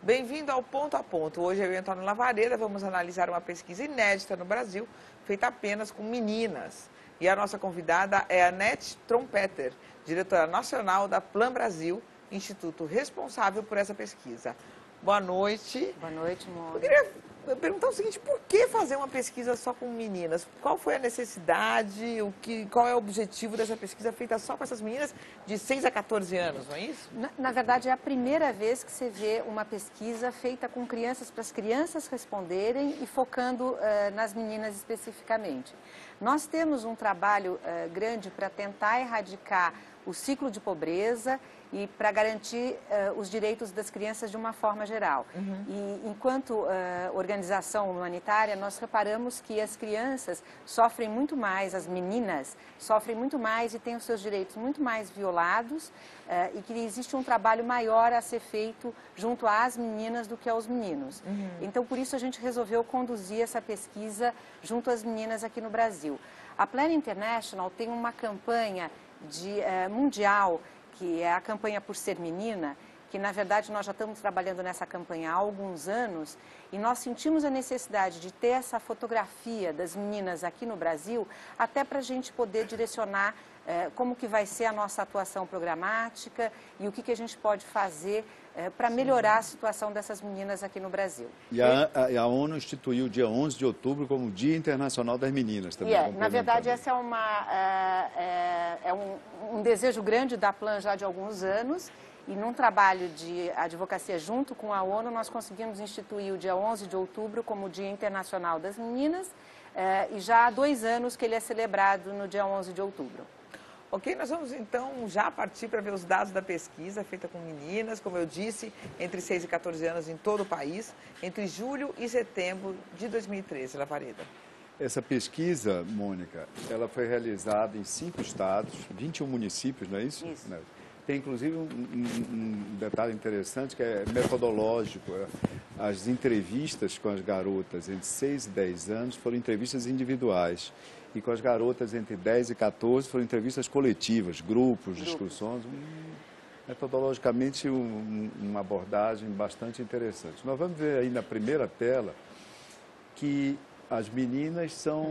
Bem-vindo ao Ponto a Ponto. Hoje eu e Antônio Lavareda vamos analisar uma pesquisa inédita no Brasil, feita apenas com meninas. E a nossa convidada é a Anete Trompeter, diretora nacional da Plan Brasil, instituto responsável por essa pesquisa. Boa noite. Boa noite, Mônica. Eu queria perguntar o seguinte, por que fazer uma pesquisa só com meninas? Qual foi a necessidade, qual é o objetivo dessa pesquisa feita só com essas meninas de 6 a 14 anos, não é isso? Na verdade, é a primeira vez que você vê uma pesquisa feita com crianças, para as crianças responderem e focando nas meninas especificamente. Nós temos um trabalho grande para tentar erradicar o ciclo de pobreza e para garantir os direitos das crianças de uma forma geral. E enquanto organização humanitária, nós reparamos que as crianças sofrem muito mais, as meninas sofrem muito mais e têm os seus direitos muito mais violados e que existe um trabalho maior a ser feito junto às meninas do que aos meninos. Então, por isso a gente resolveu conduzir essa pesquisa junto às meninas aqui no Brasil. A Plan International tem uma campanha mundial, que é a campanha Por Ser Menina, que na verdade nós já estamos trabalhando nessa campanha há alguns anos e nós sentimos a necessidade de ter essa fotografia das meninas aqui no Brasil, até para a gente poder direcionar como que vai ser a nossa atuação programática e o que a gente pode fazer para melhorar a situação dessas meninas aqui no Brasil. E a ONU instituiu o dia 11 de outubro como Dia Internacional das Meninas também. Na verdade, essa é um desejo grande da Plan já de alguns anos. E num trabalho de advocacia junto com a ONU, nós conseguimos instituir o dia 11 de outubro como Dia Internacional das Meninas. E já há 2 anos que ele é celebrado no dia 11 de outubro. Ok, nós vamos então já partir para ver os dados da pesquisa feita com meninas, como eu disse, entre 6 e 14 anos em todo o país, entre julho e setembro de 2013, Lavareda. Essa pesquisa, Mônica, ela foi realizada em 5 estados, 21 municípios, não é isso? Isso. Tem inclusive um detalhe interessante que é metodológico. As entrevistas com as garotas entre 6 e 10 anos foram entrevistas individuais. E com as garotas entre 10 e 14 foram entrevistas coletivas, grupos, discussões. Metodologicamente, uma abordagem bastante interessante. Nós vamos ver aí na primeira tela que as meninas são,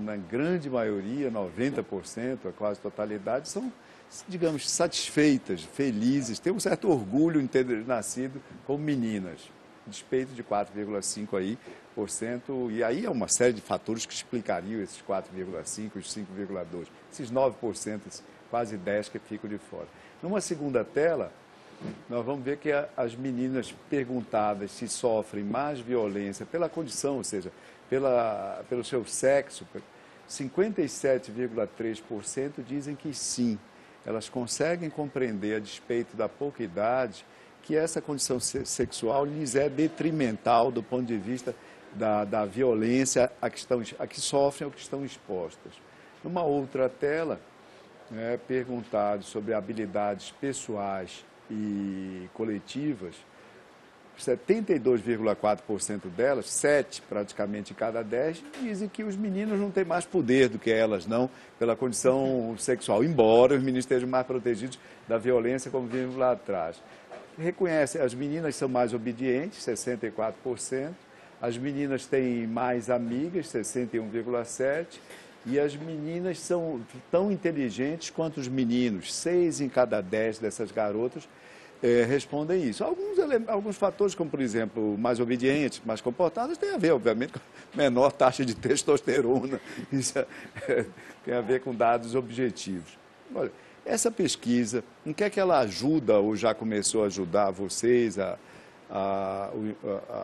na grande maioria, 90%, a quase totalidade, são, digamos, satisfeitas, felizes, têm um certo orgulho em ter nascido como meninas. Despeito de 4,5% aí, e aí é uma série de fatores que explicariam esses 4,5%, os 5,2%, esses 9%, quase 10% que ficam de fora. Numa segunda tela, nós vamos ver que as meninas perguntadas se sofrem mais violência pela condição, ou seja, pelo seu sexo, 57,3% dizem que sim, elas conseguem compreender, a despeito da pouca idade, que essa condição sexual lhes é detrimental do ponto de vista da violência a que sofrem ou que estão expostas. Numa outra tela, perguntado sobre habilidades pessoais e coletivas, 72,4% delas, 7 praticamente em cada 10, dizem que os meninos não têm mais poder do que elas, não, pela condição sexual, embora os meninos estejam mais protegidos da violência, como vimos lá atrás. Reconhece, as meninas são mais obedientes, 64%, as meninas têm mais amigas, 61,7%, e as meninas são tão inteligentes quanto os meninos, 6 em cada 10 dessas garotas respondem isso. Alguns fatores, como por exemplo, mais obedientes, mais comportadas, tem a ver, obviamente, com menor taxa de testosterona, isso tem a ver com dados objetivos. Olha, essa pesquisa, em que é que ela ajuda ou já começou a ajudar vocês, a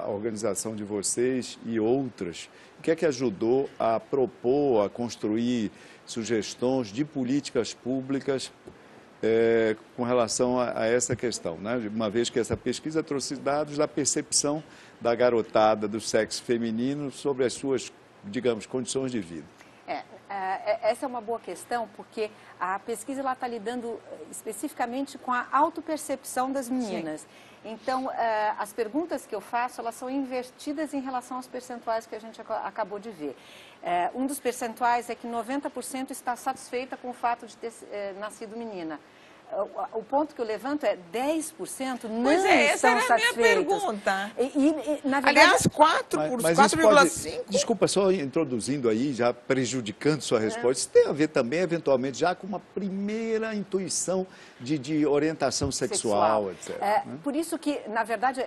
organização de vocês e outras? O que é que ajudou a propor, a construir sugestões de políticas públicas com relação a essa questão, né? Uma vez que essa pesquisa trouxe dados da percepção da garotada do sexo feminino sobre as suas, digamos, condições de vida. Essa é uma boa questão, porque a pesquisa está lidando especificamente com a autopercepção das meninas. Sim. Então, as perguntas que eu faço, elas são invertidas em relação aos percentuais que a gente acabou de ver. Um dos percentuais é que 90% está satisfeita com o fato de ter nascido menina. O ponto que eu levanto é 10% não Pois é, essa estão era a minha satisfeitos. pergunta. Na verdade, Aliás, 4,5%. Desculpa, só introduzindo aí, já prejudicando sua resposta, isso tem a ver também, eventualmente, já com uma primeira intuição de orientação sexual, etc. Por isso que, na verdade,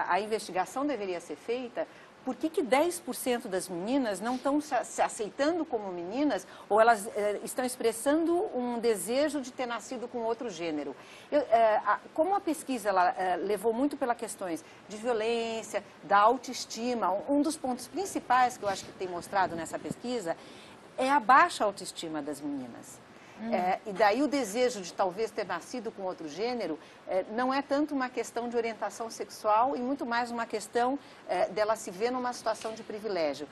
a investigação deveria ser feita. Por que 10% das meninas não estão se aceitando como meninas ou elas estão expressando um desejo de ter nascido com outro gênero? Como a pesquisa levou muito pelas questões de violência, da autoestima, um dos pontos principais que eu acho que tem mostrado nessa pesquisa é a baixa autoestima das meninas. E daí o desejo de talvez ter nascido com outro gênero não é tanto uma questão de orientação sexual e muito mais uma questão dela se ver numa situação de privilégio.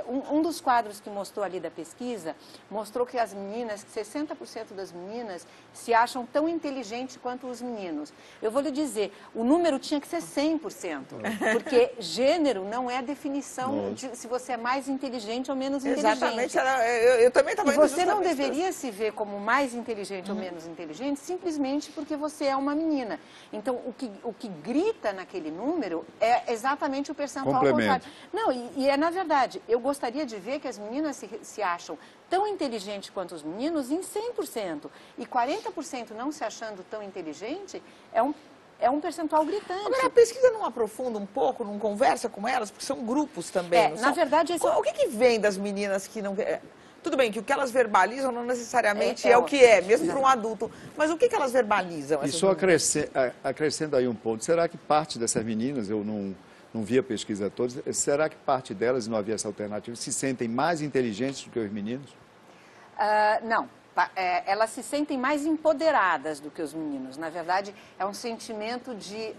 Um dos quadros que mostrou ali da pesquisa mostrou que as meninas, que 60% das meninas se acham tão inteligentes quanto os meninos. Eu vou lhe dizer, o número tinha que ser 100%, porque gênero não é definição de se você é mais inteligente ou menos inteligente. Exatamente, eu também estava indo justamente. E você não deveria se ver como mais inteligente ou menos inteligente simplesmente porque você é uma menina. Então, o que grita naquele número é exatamente o percentual contrário. Não, na verdade, eu gostaria de ver que as meninas se acham tão inteligentes quanto os meninos em 100%. E 40% não se achando tão inteligente é um percentual gritante. Agora, a pesquisa não aprofunda um pouco, não conversa com elas, porque são grupos também. Na verdade... O que vem das meninas que não... Tudo bem que o que elas verbalizam não necessariamente é o que é, mesmo para um adulto. Mas o que elas verbalizam? E só acrescendo aí um ponto. Será que parte dessas meninas, eu não vi a pesquisa toda, será que parte delas, não havia essa alternativa, se sentem mais inteligentes do que os meninos? Não. Elas se sentem mais empoderadas do que os meninos. Na verdade, é um sentimento de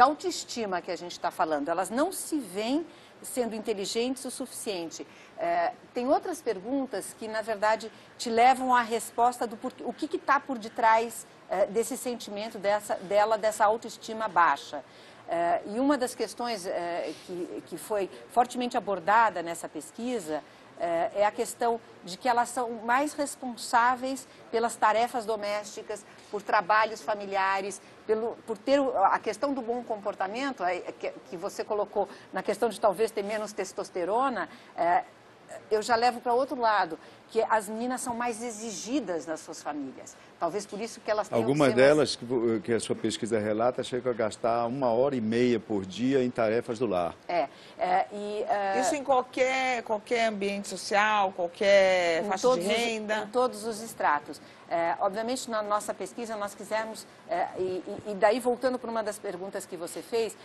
autoestima que a gente está falando. Elas não se veem sendo inteligentes o suficiente. Tem outras perguntas que, na verdade, te levam à resposta do porquê, o que está por detrás desse sentimento dessa autoestima baixa. E uma das questões que foi fortemente abordada nessa pesquisa é a questão de que elas são mais responsáveis pelas tarefas domésticas, por trabalhos familiares, por ter a questão do bom comportamento, que você colocou na questão de talvez ter menos testosterona, eu já levo para outro lado, que as meninas são mais exigidas nas suas famílias. Talvez por isso que elas tenham Algumas delas, que a sua pesquisa relata, chegam a gastar 1h30 por dia em tarefas do lar. Isso em qualquer ambiente social, qualquer faixa de renda? Em todos os estratos. Obviamente, na nossa pesquisa, nós quisemos, e daí voltando para uma das perguntas que você fez,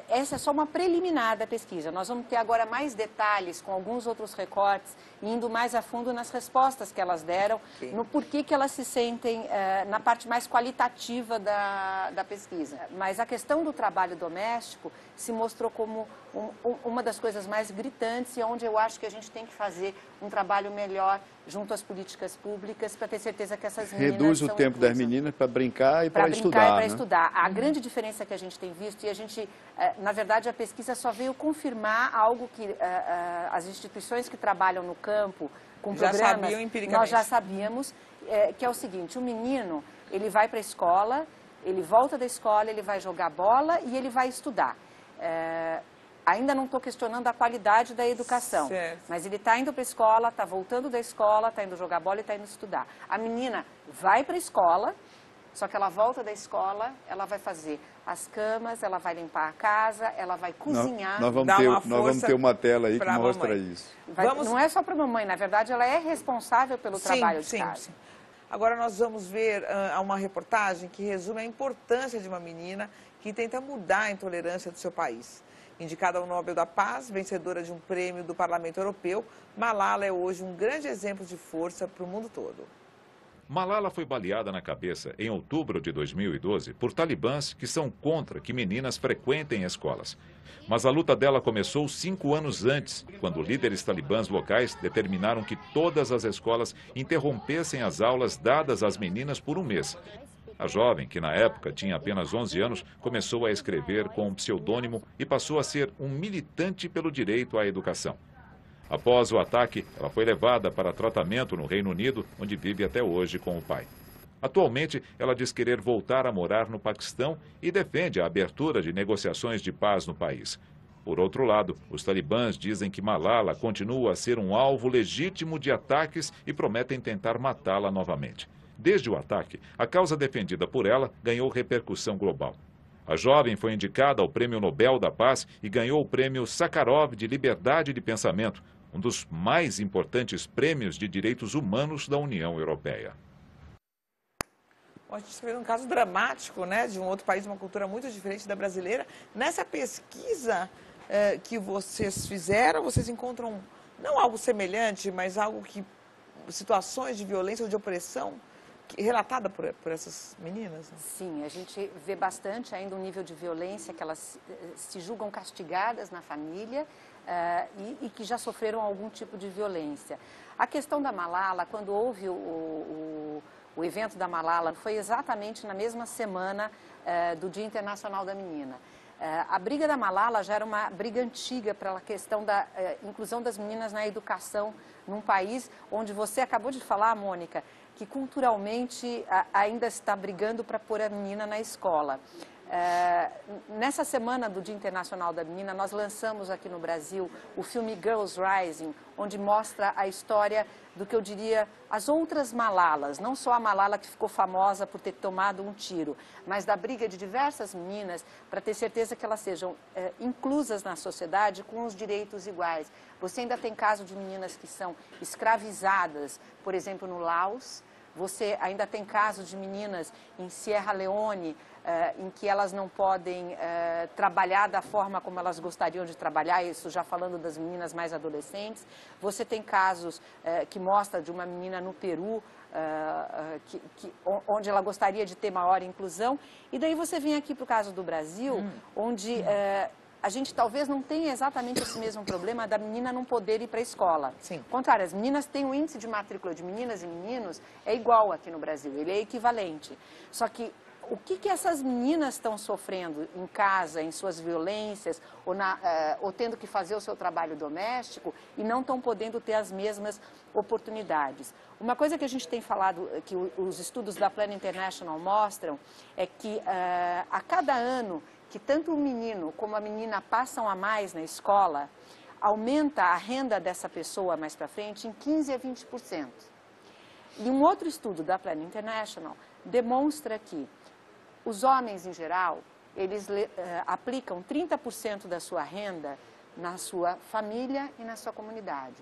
essa é só uma preliminar da pesquisa. Nós vamos ter agora mais detalhes com alguns outros recortes, indo mais a fundo nas respostas que elas deram, no porquê que elas se sentem na parte mais qualitativa da pesquisa. Mas a questão do trabalho doméstico se mostrou como uma das coisas mais gritantes e onde eu acho que a gente tem que fazer um trabalho melhor junto às políticas públicas para ter certeza que essas meninas reduz o tempo das meninas para brincar e para estudar. Estudar. A grande diferença que a gente tem visto, e a gente, na verdade, a pesquisa só veio confirmar algo que as instituições que trabalham no campo com programas, nós já sabíamos, que é o seguinte: o menino, ele vai para a escola, ele volta da escola, ele vai jogar bola e ele vai estudar. Ainda não estou questionando a qualidade da educação, mas ele está indo para a escola, está voltando da escola, está indo jogar bola e está indo estudar. A menina vai para a escola, só que ela volta da escola, ela vai fazer as camas, ela vai limpar a casa, ela vai cozinhar. Nós vamos ter uma tela aí que mostra isso. Não é só para a mamãe, na verdade ela é responsável pelo trabalho de casa. Sim. Agora nós vamos ver uma reportagem que resume a importância de uma menina que tenta mudar a intolerância do seu país. Indicada ao Nobel da Paz, vencedora de um prêmio do Parlamento Europeu, Malala é hoje um grande exemplo de força para o mundo todo. Malala foi baleada na cabeça em outubro de 2012 por talibãs que são contra que meninas frequentem escolas. Mas a luta dela começou 5 anos antes, quando líderes talibãs locais determinaram que todas as escolas interrompessem as aulas dadas às meninas por um mês. A jovem, que na época tinha apenas 11 anos, começou a escrever com um pseudônimo e passou a ser um militante pelo direito à educação. Após o ataque, ela foi levada para tratamento no Reino Unido, onde vive até hoje com o pai. Atualmente, ela diz querer voltar a morar no Paquistão e defende a abertura de negociações de paz no país. Por outro lado, os talibãs dizem que Malala continua a ser um alvo legítimo de ataques e prometem tentar matá-la novamente. Desde o ataque, a causa defendida por ela ganhou repercussão global. A jovem foi indicada ao Prêmio Nobel da Paz e ganhou o Prêmio Sakharov de Liberdade de Pensamento, um dos mais importantes prêmios de direitos humanos da União Europeia. Bom, a gente está vendo um caso dramático, né, de um outro país, uma cultura muito diferente da brasileira. Nessa pesquisa que vocês fizeram, vocês encontram não algo semelhante, mas algo que, situações de violência ou de opressão relatada por essas meninas? Né? Sim, a gente vê bastante ainda um nível de violência que elas se julgam castigadas na família e que já sofreram algum tipo de violência. A questão da Malala, quando houve o evento da Malala, foi exatamente na mesma semana do Dia Internacional da Menina. A briga da Malala já era uma briga antiga para a questão da inclusão das meninas na educação num país onde você acabou de falar, Mônica, que culturalmente ainda está brigando para pôr a menina na escola. Nessa semana do Dia Internacional da Menina, nós lançamos aqui no Brasil o filme Girls Rising, onde mostra a história do que eu diria as outras Malalas, não só a Malala que ficou famosa por ter tomado um tiro, mas da briga de diversas meninas para ter certeza que elas sejam inclusas na sociedade com os direitos iguais. Você ainda tem caso de meninas que são escravizadas, por exemplo, no Laos. Você ainda tem casos de meninas em Sierra Leone, em que elas não podem trabalhar da forma como elas gostariam de trabalhar, isso já falando das meninas mais adolescentes. Você tem casos que mostra de uma menina no Peru, onde ela gostaria de ter maior inclusão. E daí você vem aqui para o caso do Brasil, onde a gente talvez não tenha exatamente esse mesmo problema da menina não poder ir para a escola. Sim. Ao contrário, as meninas têm um índice de matrícula de meninas e meninos é igual aqui no Brasil, ele é equivalente. Só que o que essas meninas estão sofrendo em casa, em suas violências, ou tendo que fazer o seu trabalho doméstico e não estão podendo ter as mesmas oportunidades. Uma coisa que a gente tem falado, que os estudos da Plan International mostram, é que a cada ano que tanto o menino como a menina passam a mais na escola, aumenta a renda dessa pessoa mais para frente em 15% a 20%. E um outro estudo da Plan International demonstra que os homens, em geral, eles aplicam 30% da sua renda na sua família e na sua comunidade.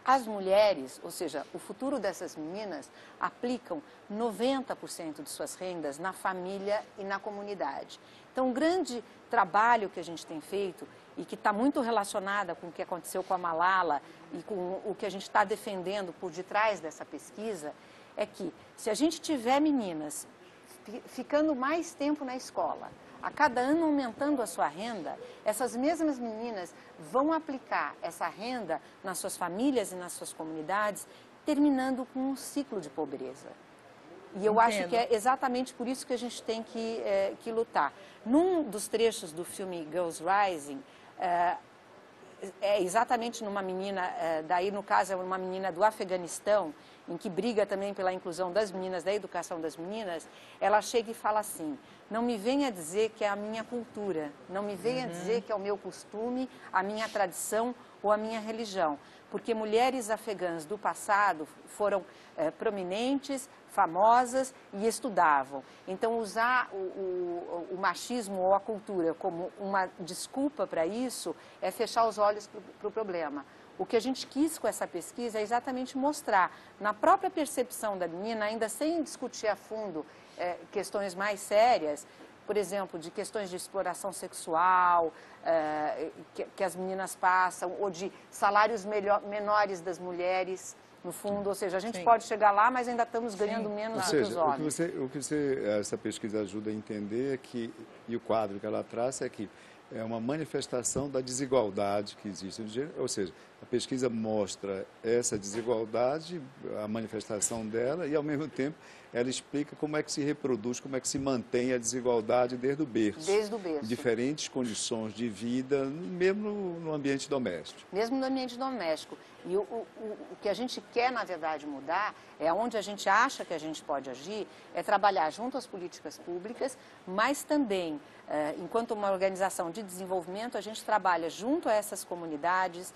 As mulheres, ou seja, o futuro dessas meninas, aplicam 90% de suas rendas na família e na comunidade. Então, um grande trabalho que a gente tem feito e que está muito relacionada com o que aconteceu com a Malala e com o que a gente está defendendo por detrás dessa pesquisa, é que se a gente tiver meninas ficando mais tempo na escola, a cada ano aumentando a sua renda, essas mesmas meninas vão aplicar essa renda nas suas famílias e nas suas comunidades, terminando com um ciclo de pobreza. E eu acho que é exatamente por isso que a gente tem que lutar. Num dos trechos do filme Girls Rising, é exatamente numa menina, daí no caso é uma menina do Afeganistão, em que briga também pela inclusão das meninas, da educação das meninas, ela chega e fala assim: não me venha dizer que é a minha cultura, não me venha dizer que é o meu costume, a minha tradição ou a minha religião, porque mulheres afegãs do passado foram prominentes, famosas e estudavam. Então, usar o machismo ou a cultura como uma desculpa para isso é fechar os olhos para o problema. O que a gente quis com essa pesquisa é exatamente mostrar, na própria percepção da menina, ainda sem discutir a fundo questões mais sérias, por exemplo, de questões de exploração sexual que as meninas passam, ou de salários menores das mulheres, no fundo, ou seja, a gente pode chegar lá, mas ainda estamos ganhando menos do que os homens. O que essa pesquisa ajuda a entender é que, e o quadro que ela traça é que é uma manifestação da desigualdade que existe no gênero, ou seja, A pesquisa mostra essa desigualdade, a manifestação dela, e, ao mesmo tempo, ela explica como é que se reproduz, como é que se mantém a desigualdade desde o berço. Desde o berço. Em diferentes condições de vida, mesmo no ambiente doméstico. Mesmo no ambiente doméstico. E o que a gente quer, na verdade, mudar, é onde a gente acha que a gente pode agir, é trabalhar junto às políticas públicas, mas também, enquanto uma organização de desenvolvimento, a gente trabalha junto a essas comunidades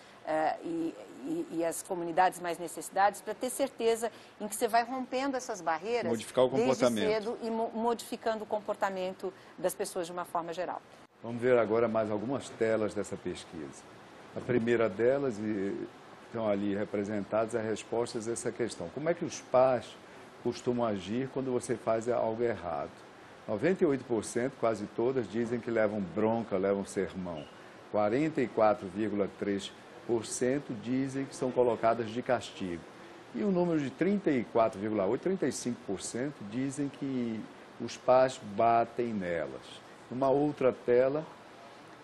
e as comunidades mais necessitadas para ter certeza em que você vai rompendo essas barreiras modificar o comportamento. desde cedo e modificando o comportamento das pessoas de uma forma geral. Vamos ver agora mais algumas telas dessa pesquisa. A primeira delas, estão ali representadas as respostas a essa questão. Como é que os pais costumam agir quando você faz algo errado? 98%, quase todas, dizem que levam bronca, levam sermão. 44,3% dizem que são colocadas de castigo. E o número de 34,8%, 35% dizem que os pais batem nelas. Numa outra tela,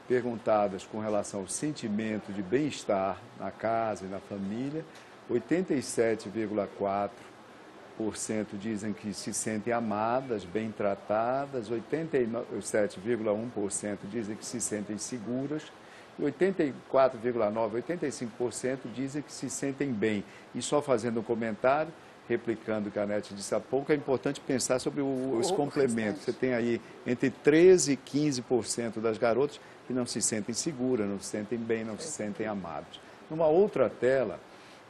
perguntadas com relação ao sentimento de bem-estar na casa e na família, 87,4% dizem que se sentem amadas, bem tratadas, 87,1% dizem que se sentem seguras, e 84,9%, 85% dizem que se sentem bem. E só fazendo um comentário, replicando o que a Anete disse há pouco, é importante pensar sobre os complementos. Você tem aí entre 13% e 15% das garotas que não se sentem seguras, não se sentem bem, não se sentem amadas. Numa outra tela,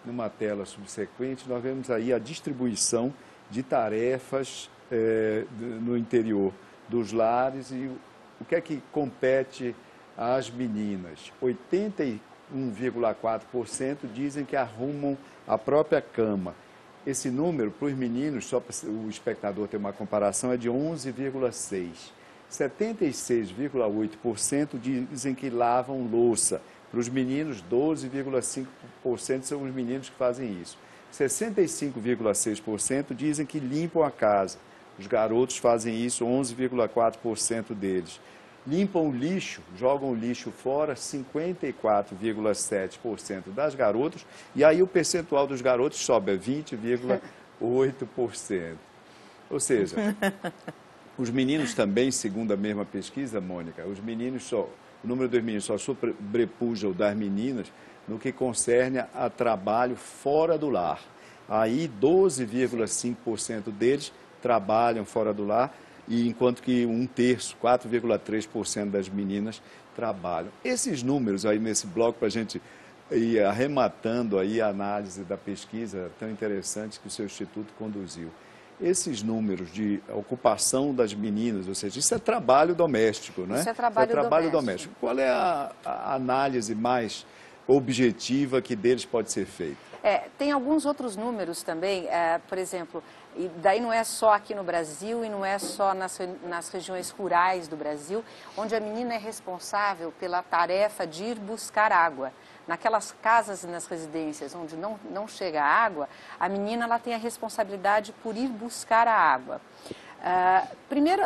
numa tela subsequente, nós vemos aí a distribuição de tarefas no interior dos lares e o que é que compete às meninas. 81,4% dizem que arrumam a própria cama. Esse número, para os meninos, só para o espectador ter uma comparação, é de 11,6%. 76,8% dizem que lavam louça. Para os meninos, 12,5% são os meninos que fazem isso. 65,6% dizem que limpam a casa. Os garotos fazem isso, 11,4% deles. Limpam o lixo, jogam o lixo fora, 54,7% das garotas, e aí o percentual dos garotos sobe a 20,8%. Ou seja, os meninos também, segundo a mesma pesquisa, Mônica, o número dos meninos só sobrepuja o das meninas no que concerne a trabalho fora do lar. Aí 12,5% deles trabalham fora do lar, e enquanto que 1/3, 4,3% das meninas trabalham. Esses números aí nesse bloco, para a gente ir arrematando aí a análise da pesquisa tão interessante que o seu instituto conduziu. Esses números de ocupação das meninas, ou seja, isso é trabalho doméstico, né? Isso é trabalho doméstico. Qual é a análise mais objetiva que deles pode ser feita? Tem alguns outros números também, por exemplo, e daí não é só aqui no Brasil e não é só nas regiões rurais do Brasil, onde a menina é responsável pela tarefa de ir buscar água. Naquelas casas e nas residências onde não chega água, a menina ela tem a responsabilidade por ir buscar a água. Primeiro,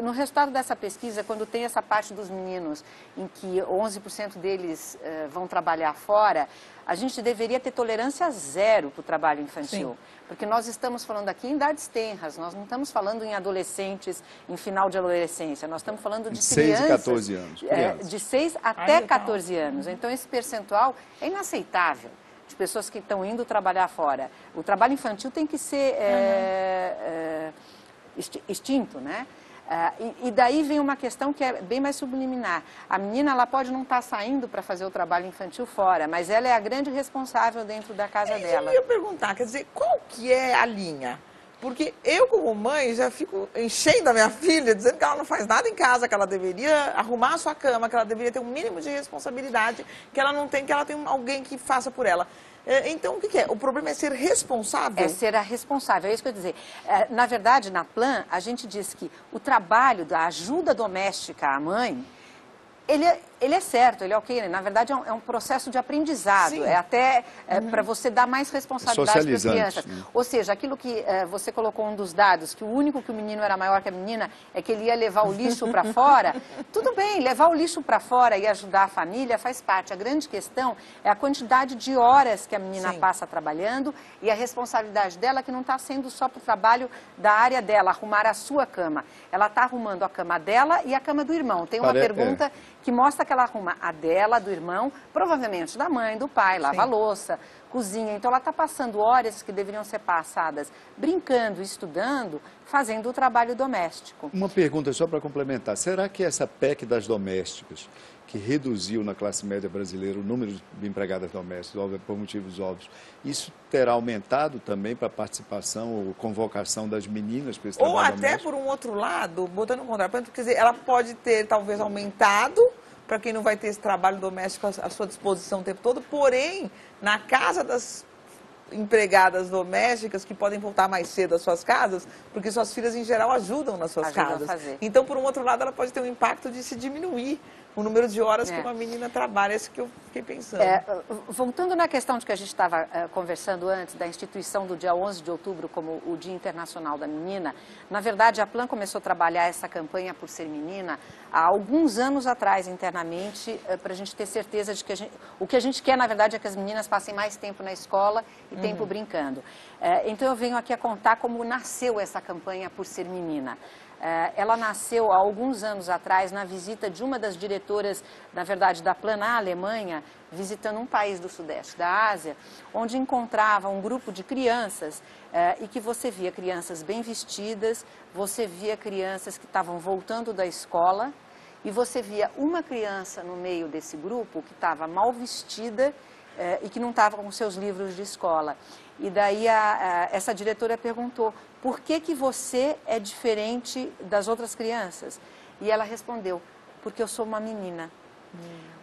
no resultado dessa pesquisa, quando tem essa parte dos meninos em que 11% deles vão trabalhar fora, a gente deveria ter tolerância zero para o trabalho infantil. Sim. Porque nós estamos falando aqui em idades tenras, nós não estamos falando em adolescentes, em final de adolescência, nós estamos falando de crianças. 6 a 14 anos. De 6 até 14 anos. Então, esse percentual é inaceitável de pessoas que estão indo trabalhar fora. O trabalho infantil tem que ser extinto, né? E daí vem uma questão que é bem mais subliminar. A menina ela pode não estar saindo para fazer o trabalho infantil fora, mas ela é a grande responsável dentro da casa dela. Eu ia perguntar, quer dizer, qual que é a linha? Porque eu, como mãe, já fico enchendo a minha filha, dizendo que ela não faz nada em casa, que ela deveria arrumar a sua cama, que ela deveria ter um mínimo de responsabilidade, que ela não tem, que ela tem alguém que faça por ela. Então, o que é? O problema é ser responsável? É ser a responsável, é isso que eu ia dizer. Na verdade, na Plan, a gente diz que o trabalho da ajuda doméstica à mãe, ele Ele é certo, ele é ok. Na verdade, é um processo de aprendizado. Sim. É até para você dar mais responsabilidade para as crianças. Né? Ou seja, aquilo que você colocou um dos dados, que o único que o menino era maior que a menina é que ele ia levar o lixo para fora. Tudo bem, levar o lixo para fora e ajudar a família faz parte. A grande questão é a quantidade de horas que a menina passa trabalhando e a responsabilidade dela que não está sendo só para o trabalho da área dela, arrumar a sua cama. Ela está arrumando a cama dela e a cama do irmão. Tem uma pergunta que mostra que ela arruma a dela, do irmão, provavelmente da mãe, do pai, lava a louça, cozinha. Então, ela está passando horas que deveriam ser passadas brincando, estudando, fazendo o trabalho doméstico. Uma pergunta só para complementar. Será que essa PEC das domésticas, que reduziu na classe média brasileira o número de empregadas domésticas, por motivos óbvios, isso terá aumentado também para a participação ou convocação das meninas para esse trabalho doméstico? Ou até, por um outro lado, botando um contraponto, quer dizer, ela pode ter talvez aumentado para quem não vai ter esse trabalho doméstico à sua disposição o tempo todo, porém, na casa das empregadas domésticas que podem voltar mais cedo às suas casas, porque suas filhas, em geral, ajudam nas suas casas. Então, por um outro lado, ela pode ter um impacto de se diminuir o número de horas que uma menina trabalha. É isso que eu fiquei pensando. Voltando na questão de que a gente estava conversando antes, da instituição do dia 11 de outubro como o Dia Internacional da Menina, na verdade, a Plan começou a trabalhar essa campanha por ser menina há alguns anos atrás, internamente, para a gente ter certeza de que o que a gente quer, na verdade, é que as meninas passem mais tempo na escola e tempo brincando. Então, eu venho aqui a contar como nasceu essa campanha por ser menina. Ela nasceu há alguns anos atrás na visita de uma das diretoras, na verdade, da Plan na Alemanha, visitando um país do Sudeste da Ásia, onde encontrava um grupo de crianças e que você via crianças bem vestidas, você via crianças que estavam voltando da escola e você via uma criança no meio desse grupo que estava mal vestida e que não estava com seus livros de escola. E daí essa diretora perguntou, por que você é diferente das outras crianças? E ela respondeu, porque eu sou uma menina.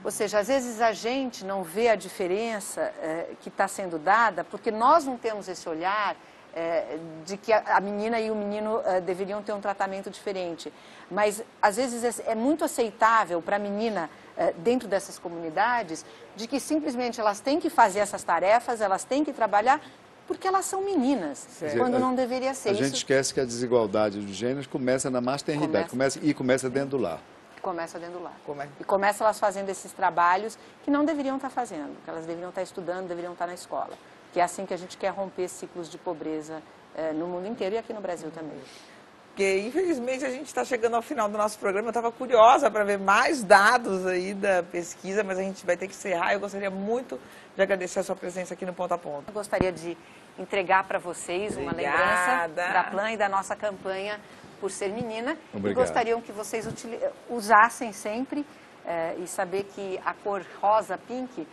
Ou seja, às vezes a gente não vê a diferença que está sendo dada, porque nós não temos esse olhar de que a menina e o menino deveriam ter um tratamento diferente. Mas, às vezes, é muito aceitável para a menina, dentro dessas comunidades, de que simplesmente elas têm que fazer essas tarefas, elas têm que trabalhar, porque elas são meninas, quando não deveria ser. A gente esquece que a desigualdade dos gêneros começa na maternidade, começa dentro do lar. Começa dentro do lar. E começa elas fazendo esses trabalhos que não deveriam estar fazendo, que elas deveriam estar estudando, deveriam estar na escola. Que é assim que a gente quer romper ciclos de pobreza no mundo inteiro e aqui no Brasil também. Porque, infelizmente, a gente está chegando ao final do nosso programa. Eu estava curiosa para ver mais dados aí da pesquisa, mas a gente vai ter que encerrar. Eu gostaria muito de agradecer a sua presença aqui no Ponto a Ponto. Eu gostaria de entregar para vocês uma lembrança da Plan e da nossa campanha por ser menina. Obrigado. E gostariam que vocês usassem sempre e saber que a cor rosa, pink,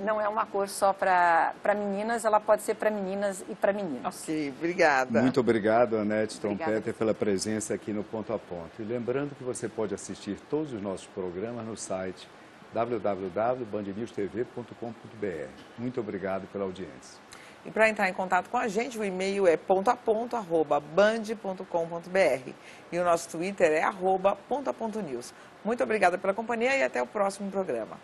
não é uma cor só para meninas, ela pode ser para meninas e para meninos. Ok, obrigada. Muito obrigado, Anete Trompeter, pela presença aqui no Ponto a Ponto. E lembrando que você pode assistir todos os nossos programas no site www.bandnewstv.com.br. Muito obrigado pela audiência. E para entrar em contato com a gente, o e-mail é pontoaponto@band.com.br e o nosso Twitter é @pontoapontonews. Muito obrigada pela companhia e até o próximo programa.